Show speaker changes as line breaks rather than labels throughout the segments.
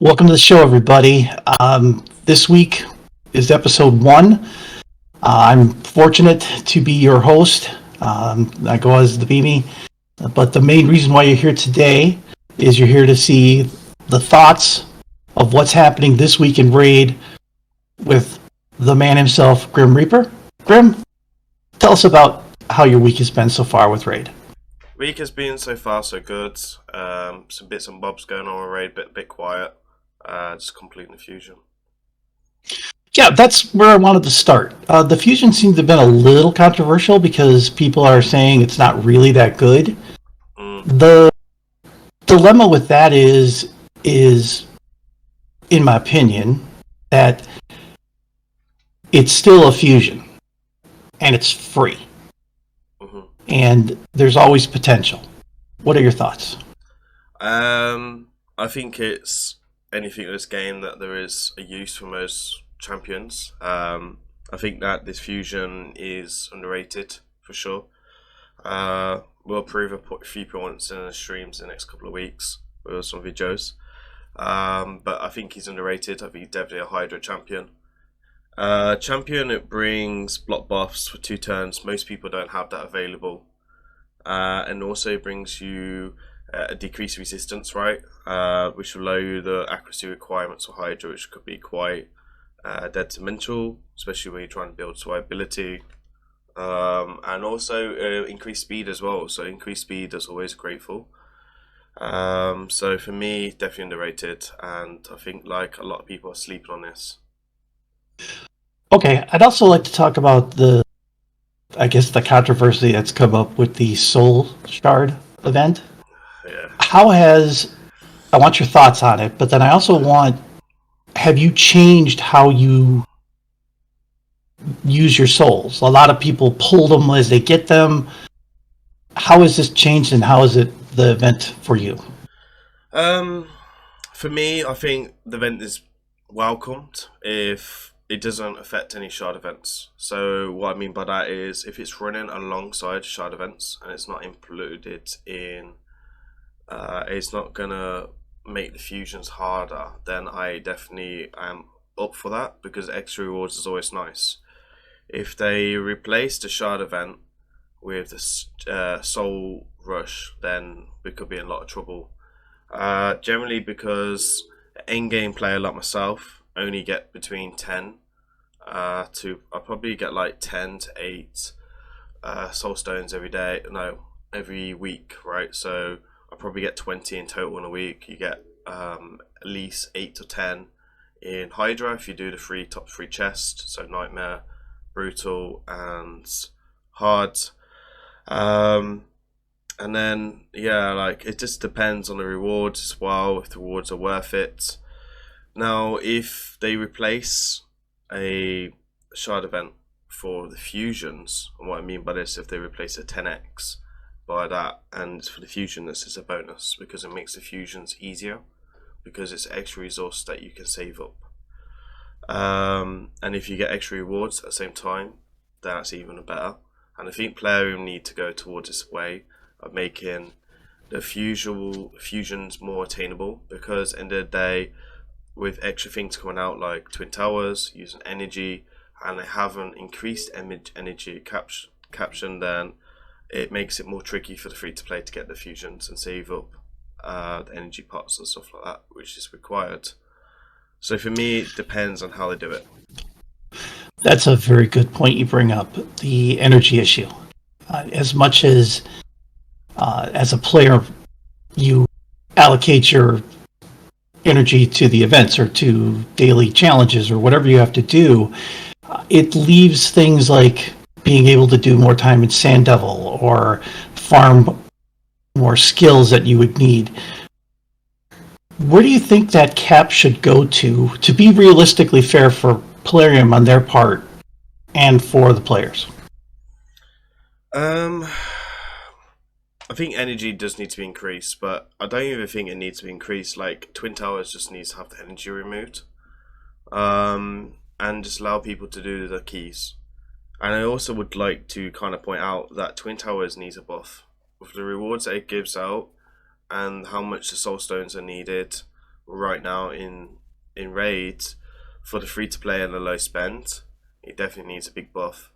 Welcome to the show, everybody. This week is episode one. I'm fortunate to be your host. I go as the thebeme, but the main reason why you're here today is you're here to see the thoughts of what's happening this week in Raid with the man himself, Grimreaper. Grim, tell us about how your week has been so far with Raid.
Week has been so far so good. Some bits and bobs going on with Raid, bit quiet. Just completing the fusion.
Yeah, that's where I wanted to start. The fusion seems to have been a little controversial because people are saying it's not really that good. The dilemma with that is, in my opinion, that it's still a fusion and it's free. And there's always potential. What are your thoughts?
I think it's anything in this game that there is a use for most champions. I think that this fusion is underrated for sure. We'll prove a few points in the streams in the next couple of weeks with some videos. But I think he's underrated. I think he's definitely a Hydra champion. Champion, it brings block buffs for 2 turns. Most people don't have that available. And also brings you a decreased resistance, right? Which will lower you the accuracy requirements for Hydra, which could be quite detrimental, especially when you're trying to build survivability. And also increased speed as well. So increased speed is always grateful. So for me, definitely underrated, and I think like a lot of people are sleeping on this.
Okay, I'd also like to talk about the controversy that's come up with the Soul Shard event.
Yeah.
I want your thoughts on it, but then I also have you changed how you use your souls? A lot of people pull them as they get them. How has this changed, and how is it the event for you?
For me, I think the event is welcomed if it doesn't affect any shard events. So what I mean by that is if it's running alongside shard events and it's not included in, it's not gonna make the fusions harder, then I definitely am up for that, because extra rewards is always nice. If they replace the shard event with the soul rush, then we could be in a lot of trouble. Generally because end game player like myself only get between 10 I probably get like 10 to 8 soul stones every week, right? So I probably get 20 in total in a week. You get at least 8 to 10 in Hydra if you do the top 3 chests, so Nightmare, Brutal and Hard. And then yeah, like it just depends on the rewards as well, if the rewards are worth it. Now if they replace a shard event for the fusions, and what I mean by this, if they replace a 10x by that, and for the fusion this is a bonus because it makes the fusions easier, because it's extra resource that you can save up. And if you get extra rewards at the same time, that's even better. And I think player will need to go towards this way of making the fusions more attainable, because end of the day, with extra things coming out like Twin Towers using energy, and they haven't increased energy caption, then it makes it more tricky for the free-to-play to get the fusions and save up the energy pots and stuff like that, which is required. So for me, it depends on how they do it.
That's a very good point you bring up, the energy issue. As much as a player, you allocate your energy to the events or to daily challenges or whatever you have to do, it leaves things like being able to do more time in Sand Devil or farm more skills that you would need. Where do you think that cap should go to be realistically fair for Plarium on their part and for the players?
I think energy does need to be increased, but I don't even think it needs to be increased. Like Twin Towers just needs to have the energy removed, and just allow people to do the keys. And I also would like to kind of point out that Twin Towers needs a buff with the rewards that it gives out, and how much the soul stones are needed right now in Raid for the free to play and the low spend. It definitely needs a big buff,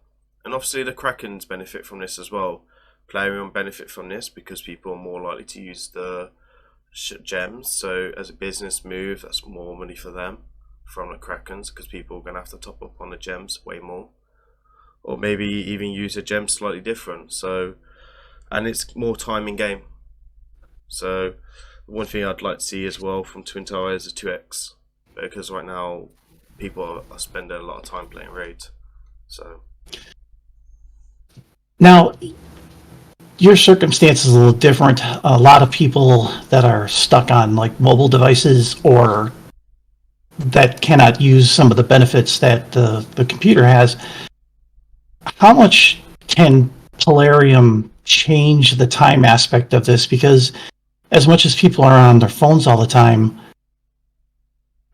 and obviously the Krakens benefit from this as well. Plarium benefit from this because people are more likely to use the gems. So as a business move, that's more money for them from the Krakens because people are going to have to top up on the gems way more, or maybe even use a gem slightly different. So, and it's more time in game. So one thing I'd like to see as well from Twin Towers is a 2x, because right now people are spending a lot of time playing Raid. So
Now, your circumstance is a little different. A lot of people that are stuck on like mobile devices or that cannot use some of the benefits that the computer has. How much can Polarium change the time aspect of this? Because as much as people are on their phones all the time,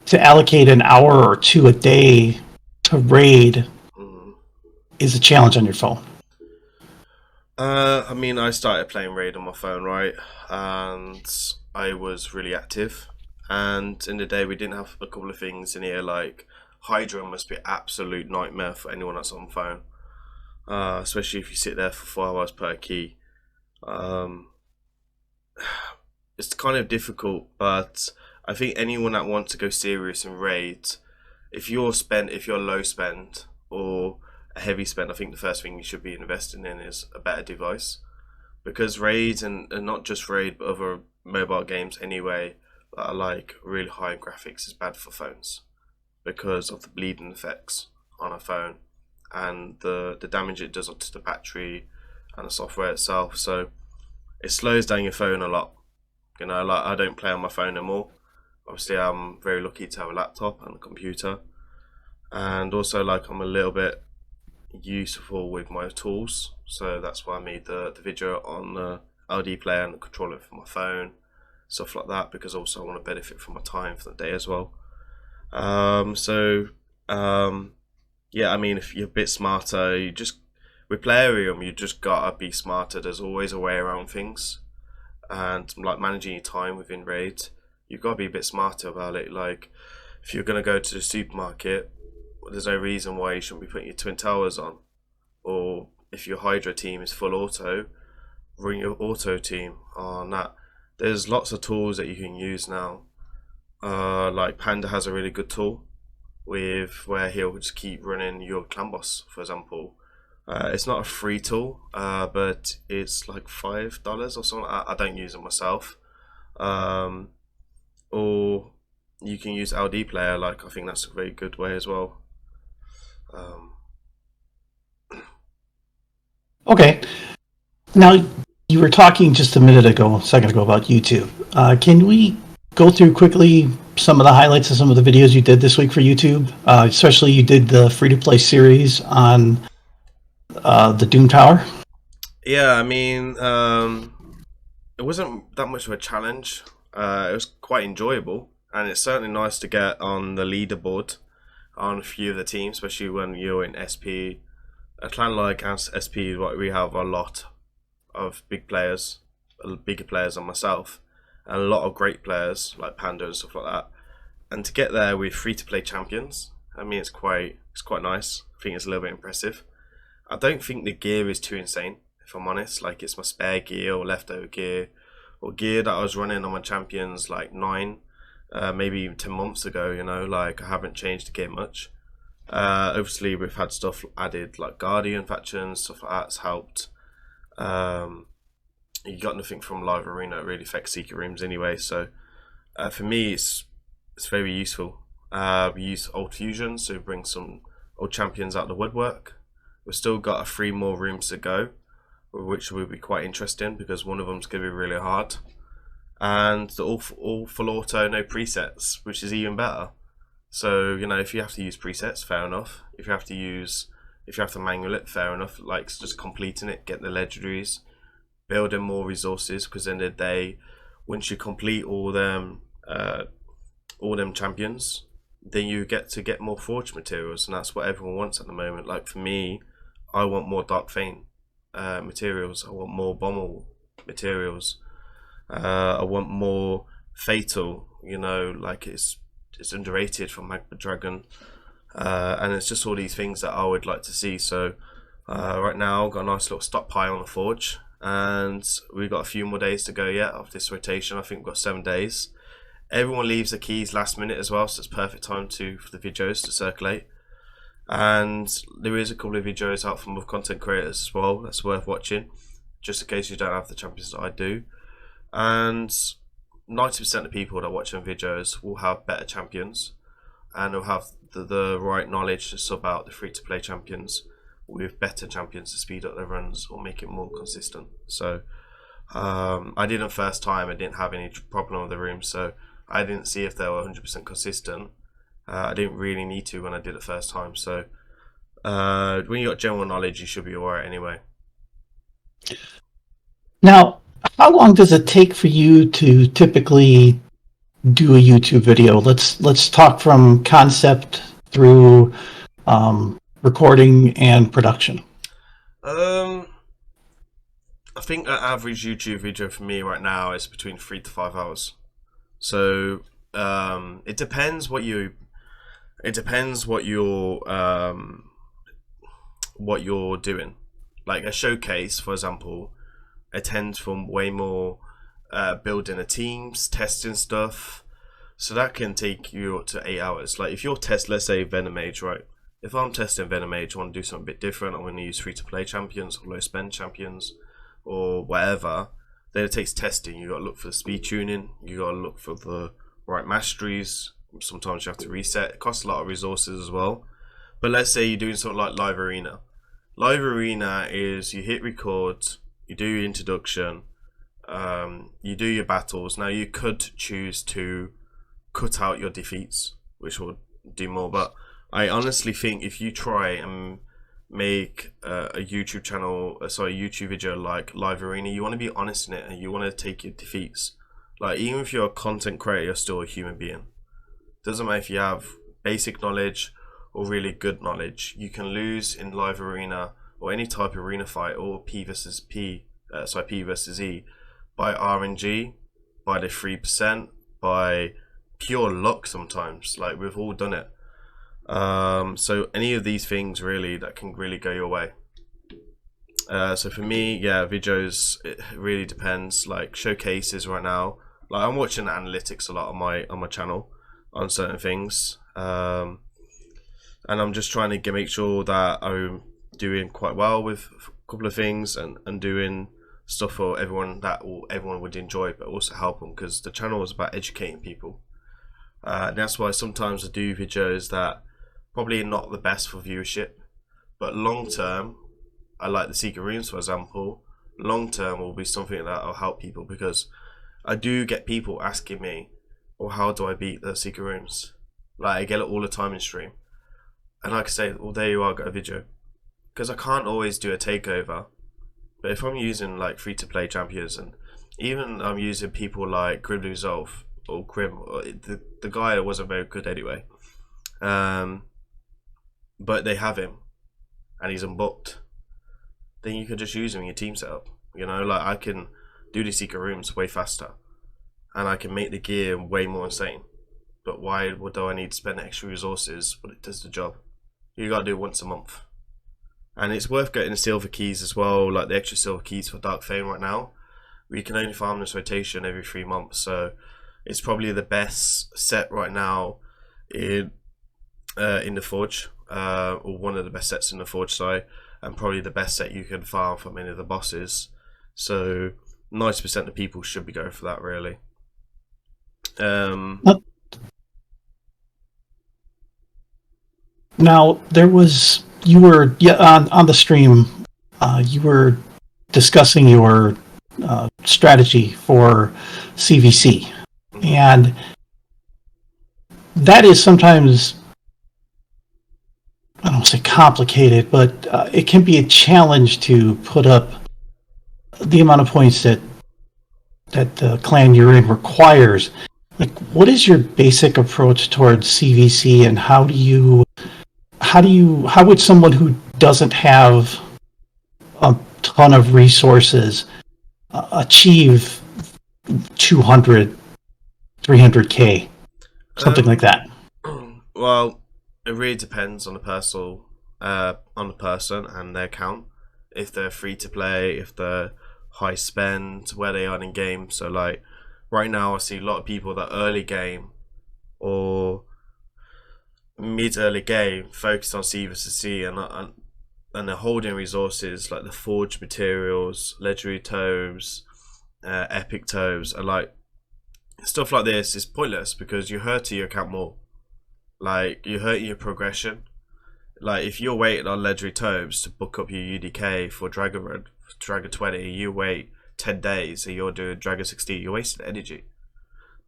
to allocate an hour or two a day to raid is a challenge on your phone.
I mean, I started playing Raid on my phone, right? And I was really active. And in the day, we didn't have a couple of things in here, like Hydra must be an absolute nightmare for anyone that's on phone. Especially if you sit there for 4 hours per key. It's kind of difficult, but I think anyone that wants to go serious in Raid, if you're low spend or a heavy spend, I think the first thing you should be investing in is a better device, because Raid and not just Raid but other mobile games anyway that are like really high graphics is bad for phones because of the bleeding effects on a phone and the damage it does to the battery and the software itself. So it slows down your phone a lot. You know, like I don't play on my phone anymore. Obviously, I'm very lucky to have a laptop and a computer, and also like I'm a little bit useful with my tools. So that's why I made the video on the LD player and the controller for my phone, stuff like that, because also I want to benefit from my time for the day as well. Yeah, I mean, if you're a bit smarter, with Plarium, you just gotta be smarter. There's always a way around things, and like managing your time within Raid, you've got to be a bit smarter about it. Like, if you're gonna go to the supermarket, there's no reason why you shouldn't be putting your Twin Towers on. Or if your Hydra team is full auto, run your auto team on that. There's lots of tools that you can use now. Like Panda has a really good tool with where he'll just keep running your clan boss, for example. It's not a free tool, but it's like $5 or something. I don't use it myself. Or you can use LD player. Like, I think that's a very good way as well.
Okay. Now, you were talking just a second ago about YouTube. Can we go through quickly some of the highlights of some of the videos you did this week for YouTube? Especially you did the free-to-play series on the Doom Tower.
Yeah, I mean, it wasn't that much of a challenge. It was quite enjoyable, and it's certainly nice to get on the leaderboard on a few of the teams, especially when you're in SP. A clan like SP, what we have a lot of big players, bigger players than myself, and a lot of great players like Panda and stuff like that. And to get there with free-to-play champions, I mean, it's quite nice. I think it's a little bit impressive. I don't think the gear is too insane, if I'm honest. Like, it's my spare gear or leftover gear, or gear that I was running on my champions like 9, maybe even 10 months ago. You know, like I haven't changed the gear much. Obviously, we've had stuff added like Guardian factions, stuff like that's helped. You got nothing from Live Arena that really affects Secret Rooms anyway. So for me, it's very useful. We use old fusions to bring some old champions out of the woodwork. We've still got 3 more rooms to go, which will be quite interesting because one of them's going to be really hard. And the all full auto, no presets, which is even better. So, you know, if you have to use presets, fair enough. If you have to manual it, fair enough. Like, just completing it, get the legendaries, building more resources, because in the day, once you complete all them champions, then you get more forge materials, and that's what everyone wants at the moment. Like for me, I want more Dark Fane materials. I want more Bommel materials. I want more Fatal like it's underrated from Magma Dragon, and it's just all these things that I would like to see. So right now I've got a nice little stockpile on the forge, and we've got a few more days to go yet of this rotation. I think we've got 7 days. Everyone leaves the keys last minute as well, so it's perfect time for the videos to circulate. And there is a couple of videos out from other content creators as well that's worth watching, just in case you don't have the champions that I do. And 90% of people that watch them videos will have better champions, and will have the right knowledge to sub out the free-to-play champions with better champions to speed up their runs or make it more consistent. So I did it first time. I didn't have any problem with the room, so I didn't see if they were 100% consistent. I didn't really need to when I did it first time. So when you got general knowledge, you should be alright anyway.
Now, how long does it take for you to typically do a YouTube video? Let's talk from concept through recording and production.
I think an average YouTube video for me right now is between 3 to 5 hours. So it depends what you're doing. Like a showcase, for example, it tends from way more building a teams, testing stuff. So that can take you up to 8 hours. Like if you're let's say Venomage, right? If I'm testing Venomage, I want to do something a bit different. I want to use free-to-play champions or low-spend champions or whatever. Then it takes testing. You got to look for the speed tuning. You got to look for the right masteries. Sometimes you have to reset. It costs a lot of resources as well. But let's say you're doing something like Live Arena. Live Arena is you hit record, you do your introduction, you do your battles. Now you could choose to cut out your defeats, which will do more. But I honestly think if you try and make a YouTube video like Live Arena, you want to be honest in it, and you want to take your defeats. Like even if you're a content creator, you're still a human being. Doesn't matter if you have basic knowledge or really good knowledge. You can lose in Live Arena or any type of arena fight or P versus E by RNG, by the 3%, by pure luck sometimes. Like we've all done it. So any of these things really that can really go your way. So for me, yeah, videos, it really depends. Like showcases right now, like I'm watching analytics a lot on my channel on certain things, and I'm just trying to make sure that I'm doing quite well with a couple of things and doing stuff for everyone that everyone would enjoy, but also help them, because the channel is about educating people. That's why sometimes I do videos that probably not the best for viewership, but long term, I like the secret rooms, for example. Long term will be something that will help people, because I do get people asking me, well, how do I beat the secret rooms? Like I get it all the time in stream, and like I say, well, there you are, got a video, because I can't always do a takeover. But if I'm using like free-to-play champions, and even I'm using people like Grim Resolve or Grim, the guy that wasn't very good anyway, but they have him and he's unbooked, then you can just use him in your team setup. You know, like I can do the secret rooms way faster, and I can make the gear way more insane. But why would I need to spend extra resources? But it does the job. You gotta do it once a month. And it's worth getting the silver keys as well, like the extra silver keys for Dark Fame right now. We can only farm this rotation every 3 months, so it's probably the best set right now in the Forge, or one of the best sets in the Forge side, and probably the best set you can farm from any of the bosses. So 90% of people should be going for that, really.
Now you were on the stream. You were discussing your strategy for CVC, and that is sometimes, I don't want to say complicated, but it can be a challenge to put up the amount of points that the clan you're in requires. Like, what is your basic approach towards CVC, and how would someone who doesn't have a ton of resources achieve 200, 300k, something like that.
Well, it really depends on the person and their account. If they're free to play, if they're high spend, where they are in game. So like right now, I see a lot of people that early game or mid-early game focused on C versus C, and they're holding resources like the forged materials, legendary tomes, epic tomes, and like stuff like this is pointless because you're hurting your account more. Like you're hurting your progression. Like if you're waiting on legendary tomes to book up your UDK for Dragon Run, Dragon 20, you wait 10 days and you're doing Dragon 16, you're wasting energy.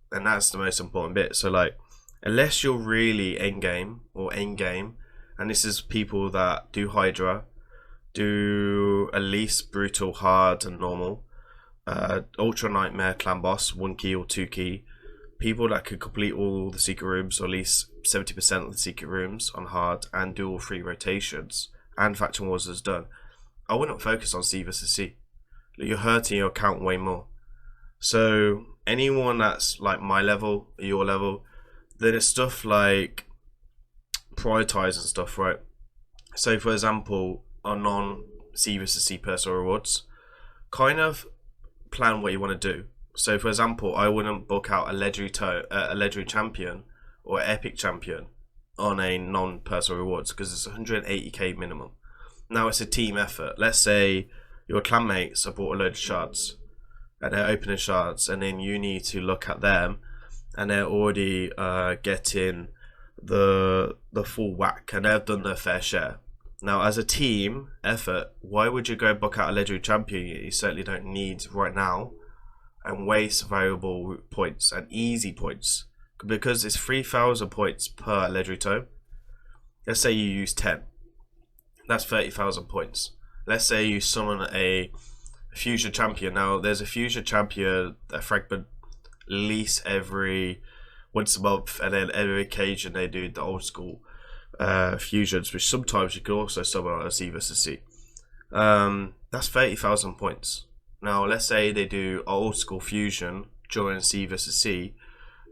And that's the most important bit. So like, unless you're really end game, and this is people that do Hydra, do at least brutal, hard, and normal, Ultra Nightmare, Clan Boss, 1 key or 2 key, people that could complete all the secret rooms, or at least 70% of the secret rooms on hard, and do all 3 rotations, and Faction Wars is done, I wouldn't focus on C versus C. You're hurting your account way more. So anyone that's like my level, your level, then it's stuff like prioritize and stuff, right? So for example, on non C versus C personal rewards, kind of plan what you want to do. So for example, I wouldn't book out a legendary champion or epic champion on a non personal rewards because it's 180k minimum. Now it's a team effort. Let's say your clanmates have bought a load of shards and they're opening shards, and then you need to look at them and they're already getting the full whack and they've done their fair share. Now as a team effort, why would you go book out a legendary champion you certainly don't need right now and waste valuable points and easy points? Because it's 3,000 points per legendary tome. Let's say you use 10, that's 30,000 points. Let's say you summon a fusion champion. Now there's a fusion champion, a fragment, at least every once a month, and then every occasion they do the old school fusions, which sometimes you can also summon on a C versus C. That's 30,000 points. Now let's say they do old school fusion during C versus C.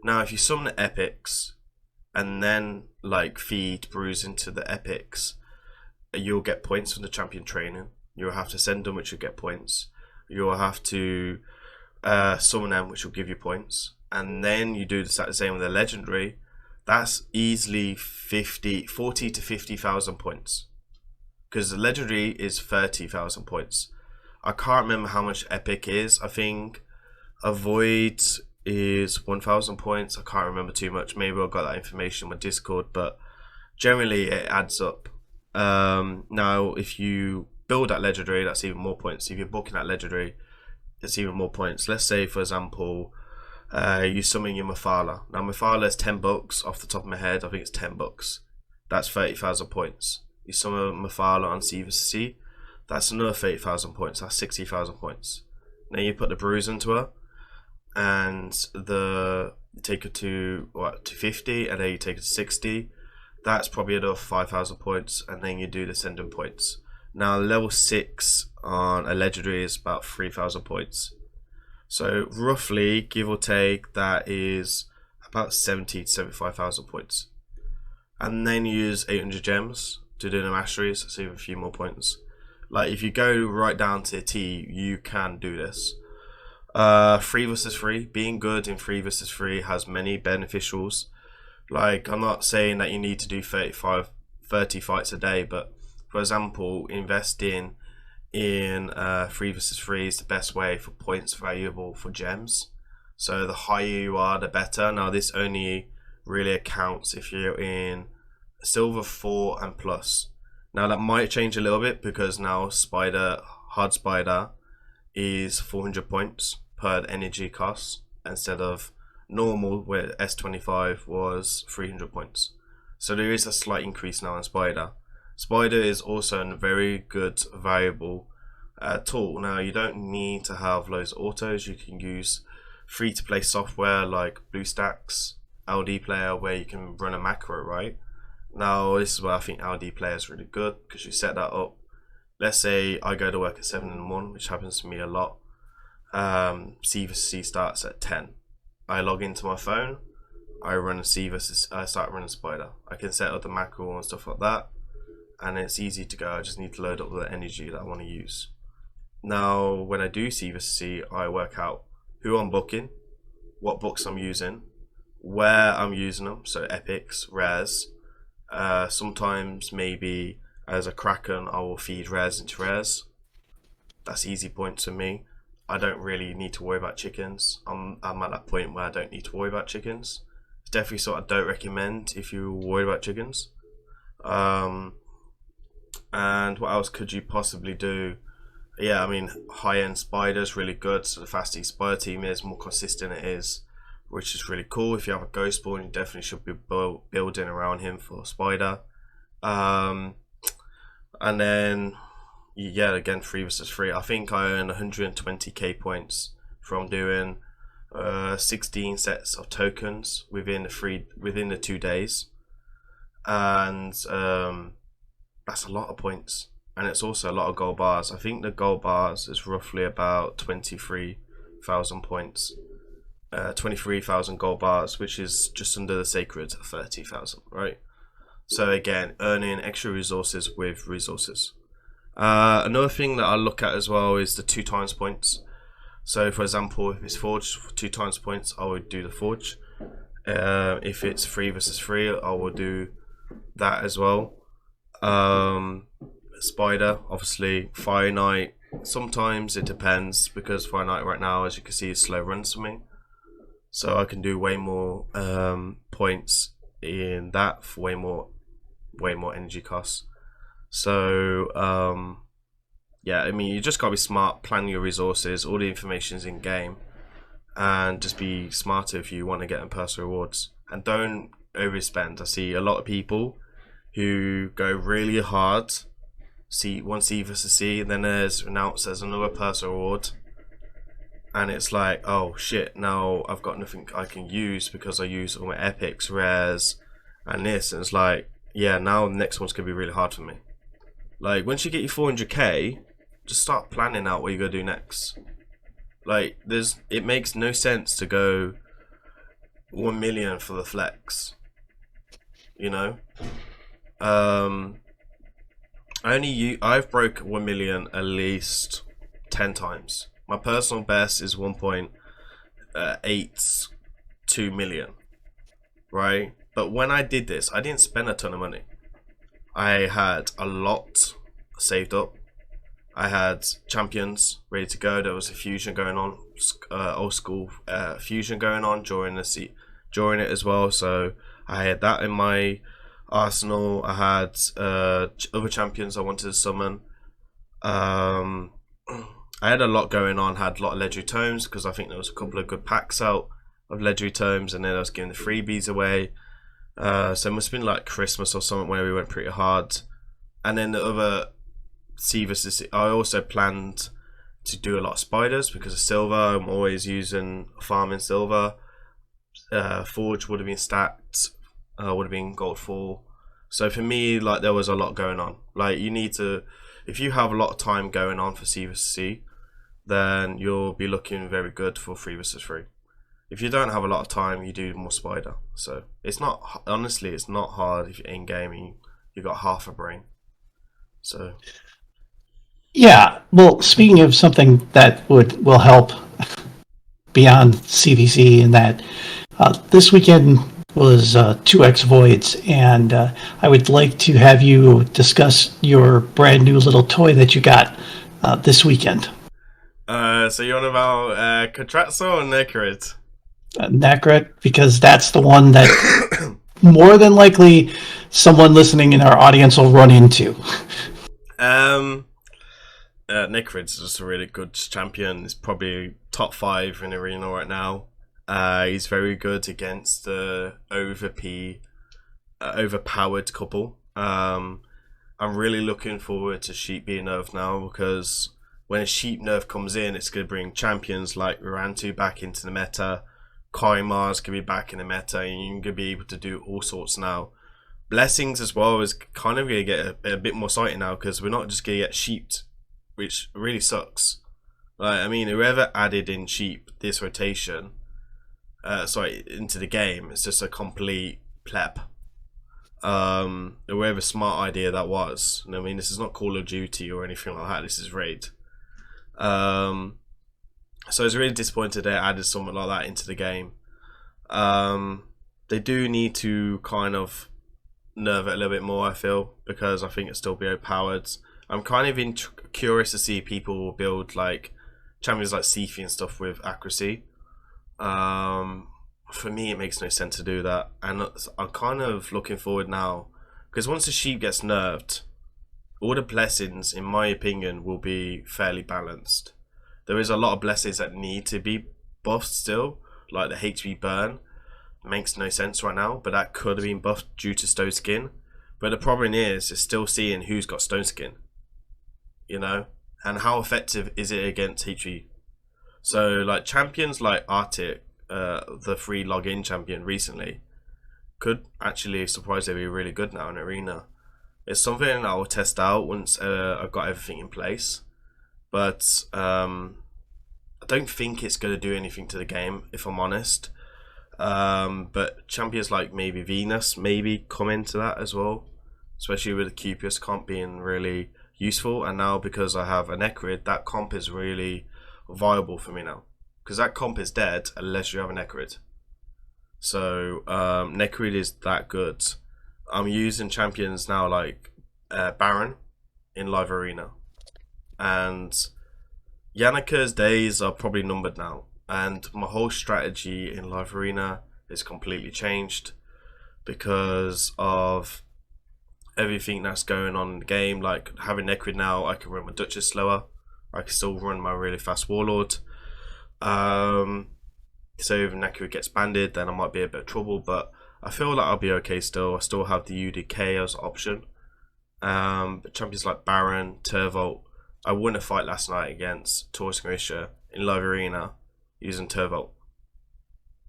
Now if you summon the epics and then like feed brews into the epics, you'll get points from the champion training. You'll have to send them, which will get points. You'll have to summon them, which will give you points. And then you do the same with the legendary. That's easily 40 to 50,000 points. Because the legendary is 30,000 points. I can't remember how much epic is. I think avoid is 1,000 points. I can't remember too much. Maybe I've got that information on my Discord, but generally it adds up. Now if you build that legendary, that's even more points. If you're booking that legendary, it's even more points. Let's say for example you summon your Mephala. Now Mephala is 10 bucks off the top of my head. I think it's 10 bucks. That's 30,000 points. You summon Mephala on C versus C, that's another 30,000 points. That's 60,000 points. Then you put the bruise into her, and you take her to 50, and then you take her to 60. That's probably another 5,000 points, and then you do the sending points. Now level 6 on a legendary is about 3,000 points. So roughly, give or take, that is about 70 to 75,000 points. And then you use 800 gems to do the masteries, so even a few more points. Like if you go right down to a T, you can do this. 3 versus 3, being good in 3 versus 3 has many beneficials. Like I'm not saying that you need to do 30 fights a day, but for example, investing in 3 versus 3 is the best way for points valuable for gems. So the higher you are, the better. Now this only really accounts if you're in silver 4 and plus. Now that might change a little bit because now hard spider is 400 points per energy cost instead of normal where S25 was 300 points. So there is a slight increase now in spider. Spider is also a very good valuable tool. Now you don't need to have loads of autos. You can use free to play software like BlueStacks, LD Player, where you can run a macro, right? Now this is where I think LD Player is really good because you set that up. Let's say I go to work at 7 in the morning, which happens to me a lot. C versus C starts at 10. I log into my phone, I run a C versus, I start running Spider. I can set up the macro and stuff like that, and it's easy to go. I just need to load up the energy that I want to use. Now, when I do C versus C, I work out who I'm booking, what books I'm using, where I'm using them, so epics, rares. Sometimes maybe as a Kraken, I will feed rares into rares. That's easy points for me. I don't really need to worry about chickens. I'm at that point where I don't need to worry about chickens. It's definitely something I don't recommend if you're worried about chickens. And what else could you possibly do? Yeah, I mean, high-end Spider's really good. So the faster your Spider team is, more consistent it is, which is really cool. If you have a Ghost Spawn, you definitely should be building around him for Spider. And then, yeah, again, 3 versus 3. I think I earned 120k points from doing 16 sets of tokens within the 2 days, and that's a lot of points. And it's also a lot of gold bars. I think the gold bars is roughly about 23,000 points. 23,000 gold bars, which is just under the sacred 30,000, right? So again, earning extra resources with resources. Another thing that I look at as well is the 2 times points. So for example, if it's Forge, 2 times points, I would do the Forge. If it's 3 versus 3, I will do that as well. Spider, obviously. Fire Knight, sometimes it depends, because Fire Knight right now, as you can see, is slow runs for me. So I can do way more points in that for way more energy costs. So yeah, I mean, you just gotta be smart, plan your resources, all the information's in game, and just be smarter if you want to get them personal rewards. And don't overspend. I see a lot of people who go really hard, one C versus C, and then there's announced there's another personal reward, and it's like, oh shit, now I've got nothing I can use because I use all my epics, rares, and this, and it's like, yeah, now the next one's gonna be really hard for me. Like, once you get your 400k, just start planning out what you're gonna do next. Like, it makes no sense to go 1 million for the flex, you know. I've broke 1 million at least 10 times. My personal best is 1.82 million, right? But when I did this, I didn't spend a ton of money. I had a lot saved up. I had champions ready to go. There was a fusion going on, old school fusion going on during it as well. So I had that in my arsenal. I had other champions I wanted to summon. I had a lot going on. Had a lot of legendary tomes because I think there was a couple of good packs out of legendary tomes, and then I was giving the freebies away. So it must have been like Christmas or something where we went pretty hard. And then the other C versus C, I also planned to do a lot of spiders because of silver. I'm always using farming silver. Forge would have been stacked, would have been gold 4. So for me, like, there was a lot going on. Like, you need to, if you have a lot of time going on for C versus C, then you'll be looking very good for 3 versus 3. If you don't have a lot of time, you do more spider. So it's not, honestly, it's not hard if you're in game and you've got half a brain. So
yeah, well, speaking of something that will help beyond CVC, in that this weekend was 2X Voids, and I would like to have you discuss your brand new little toy that you got this weekend.
So you're on about Contratso or Necrid?
Necrid, because that's the one that more than likely someone listening in our audience will run into.
Necrid's just a really good champion. He's probably top 5 in Arena right now. He's very good against the overpowered couple. I'm really looking forward to Sheep being nerfed now, because when a Sheep nerf comes in, it's going to bring champions like Urantu back into the meta. Kaimar's going to be back in the meta, and you're going to be able to do all sorts now. Blessings as well is kind of going to get a bit more sighting now, because we're not just going to get Sheeped, which really sucks. Like, I mean, whoever added in Sheep this rotation into the game. It's just a complete pleb. Whatever smart idea that was. I mean, this is not Call of Duty or anything like that. This is Raid. So I was really disappointed they added something like that into the game. They do need to kind of nerve it a little bit more, I feel, because I think it'll still be overpowered. I'm kind of curious to see people build like champions like Sifi and stuff with accuracy. For me, it makes no sense to do that, and I'm kind of looking forward now, because once the sheep gets nerfed, all the blessings, in my opinion, will be fairly balanced. There is a lot of blessings that need to be buffed still, like the HP burn. Makes no sense right now, but that could have been buffed due to Stone Skin. But the problem is still seeing who's got Stone Skin, you know, and how effective is it against HP. So like champions like Arctic, the free login champion recently, could actually surprisingly be really good now in Arena. It's something I will test out once I've got everything in place, but I don't think it's going to do anything to the game, if I'm honest. But champions like maybe Venus maybe come into that as well, especially with the Cupius comp being really useful. And now because I have an Ecrid, that comp is really viable for me now, because that comp is dead unless you have an Ecrid. So Necrid is that good. I'm using champions now like Baron in live arena, and Yannika's days are probably numbered now. And my whole strategy in live arena is completely changed because of everything that's going on in the game. Like having Necrid now, I can run my Duchess slower. I can still run my really fast Warlord. So if Necrid gets banded, then I might be a bit of trouble. But I feel like I'll be okay still. I still have the UDK as an option. But champions like Baron, Turvolt. I won a fight last night against Taurus Marisha in live arena using Turvolt,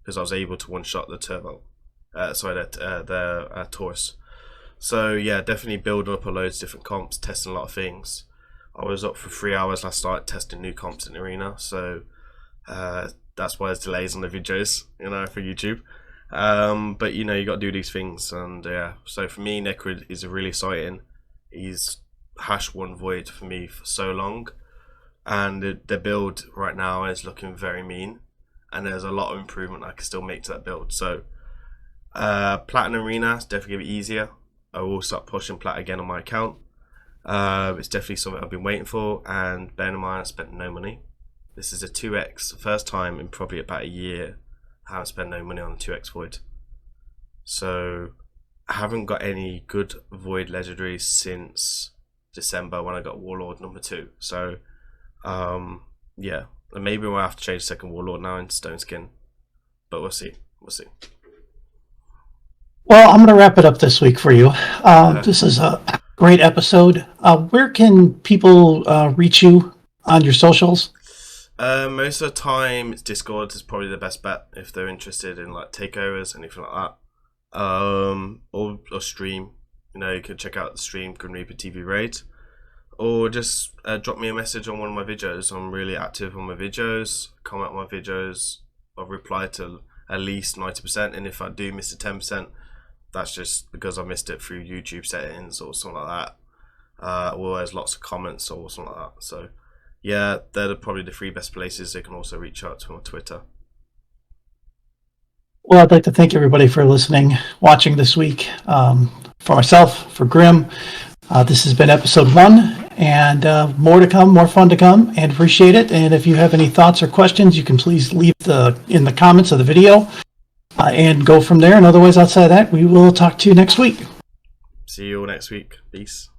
because I was able to one-shot the Turvolt. The Taurus. So yeah, definitely building up a loads of different comps, testing a lot of things. I was up for 3 hours last night testing new comps in Arena, so that's why there's delays on the videos, you know, for YouTube. But you know, you got to do these things, and yeah. So for me, Necrid is really exciting. He's #1 Void for me for so long. And the build right now is looking very mean, and there's a lot of improvement I can still make to that build. So Platinum Arena is definitely going to be easier. I will start pushing Plat again on my account. It's definitely something I've been waiting for, and bear in mind I spent no money. This is a 2x, first time in probably about a year I haven't spent no money on a 2x Void. So I haven't got any good Void legendaries since December when I got Warlord number 2. So yeah, and maybe we'll have to change second Warlord now into Stone Skin, but we'll see.
Well, I'm going to wrap it up this week for you. This is a great episode. Where can people reach you on your socials?
Most of the time, it's Discord is probably the best bet if they're interested in like takeovers, anything like that. Or stream. You know, you can check out the stream Grimreaper TV Raid. Or just drop me a message on one of my videos. I'm really active on my videos, comment on my videos. I'll reply to at least 90%, and if I do miss a 10%, that's just because I missed it through YouTube settings or something like that. Or there's lots of comments or something like that. So yeah, they're probably the 3 best places. They can also reach out to me on Twitter.
Well, I'd like to thank everybody for listening, watching this week. For myself, for Grim, this has been episode 1. And more to come, more fun to come, and appreciate it. And if you have any thoughts or questions, you can please leave in the comments of the video and go from there. And otherwise, outside of that, we will talk to you next week.
See you all next week. Peace.